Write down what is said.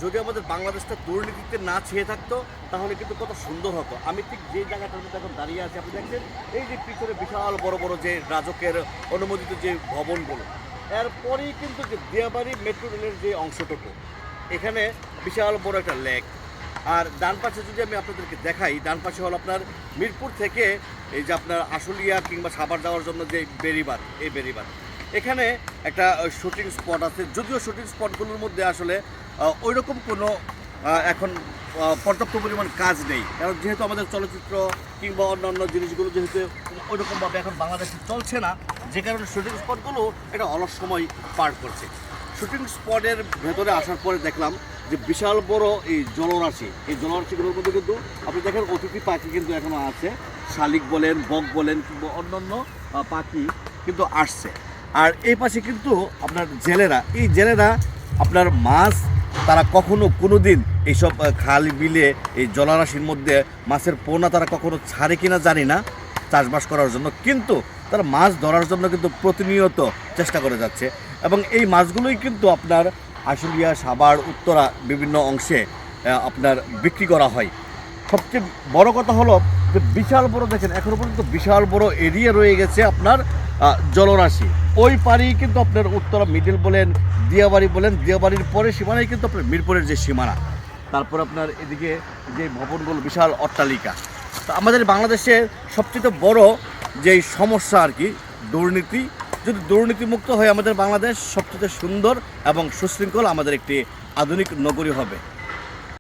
যদি আমাদের বাংলাদেশটা দুর্নীতিতে না ছেয়ে থাকতো তাহলে কিন্তু কত সুন্দর হতো। আমি ঠিক যে জায়গাটার মধ্যে এখন দাঁড়িয়ে আছি, আপনি দেখছেন এই যে পিছনে বিশাল বড় বড় যে রাজকের অনুমোদিত যে ভবনগুলো, এরপরেই কিন্তু যে দিয়াবাড়ি মেট্রো রেলের যে অংশটুকু, এখানে বিশাল বড় একটা লেক। আর ডান পাশে যদি আমি আপনাদেরকে দেখাই, ডান পাশে হলো আপনার মিরপুর থেকে এই যে আপনার আশুলিয়া কিংবা সাভার যাওয়ার জন্য যে বেড়িবাঁধ, এই বেড়িবাঁধ, এখানে একটা শুটিং স্পট আছে। যদিও শুটিং স্পটগুলোর মধ্যে আসলে ওই রকম কোনো এখন পর্যাপ্ত পরিমাণ কাজ নেই, কারণ যেহেতু আমাদের চলচ্চিত্র কিংবা অন্যান্য জিনিসগুলো যেহেতু ওইরকমভাবে এখন বাংলাদেশে চলছে না, যে কারণে শুটিং স্পটগুলো এটা অলস সময় পার করছে। শুটিং স্পটের ভেতরে আসার পরে দেখলাম যে বিশাল বড় এই জলরাশি, এই জলরাশিগুলোর মধ্যে কিন্তু আপনি দেখেন অতিথি পাখি কিন্তু এখনও আছে, শালিক বলেন, বক বলেন কিংবা অন্যান্য পাখি কিন্তু আসছে। আর এই পাশে কিন্তু আপনার জেলেরা, এই জেলেরা আপনার মাছ তারা কখনো কোনো দিন এইসব খাল বিলে এই জলরাশির মধ্যে মাছের পোনা তারা কখনো ছাড়ে কিনা জানি না চাষবাস করার জন্য, কিন্তু তারা মাছ ধরার জন্য কিন্তু প্রতিনিয়ত চেষ্টা করে যাচ্ছে। এবং এই মাছগুলোই কিন্তু আপনার আশুলিয়া, সাভার, উত্তরা বিভিন্ন অংশে আপনার বিক্রি করা হয়। সবচেয়ে বড় কথা হলো যে বিশাল বড়, দেখেন এখনো পর্যন্ত বিশাল বড় এরিয়া রয়ে গেছে আপনার জলরাশি। ওই পাড়েই কিন্তু আপনার উত্তরা মিডল বলেন, দিয়াবাড়ি বলেন, দিয়াবাড়ির পরে সীমানায় কিন্তু আপনার মিরপুরের যে সীমানা, তারপর আপনার এদিকে যে ভবনগুলো, বিশাল অট্টালিকা। তো আমাদের বাংলাদেশের সবচেয়ে বড় যেই সমস্যা আর কি দুর্নীতি। যদি দুর্নীতিমুক্ত হয় আমাদের বাংলাদেশ, সবচেয়ে সুন্দর এবং সুশৃঙ্খল আমাদের একটি আধুনিক নগরী হবে।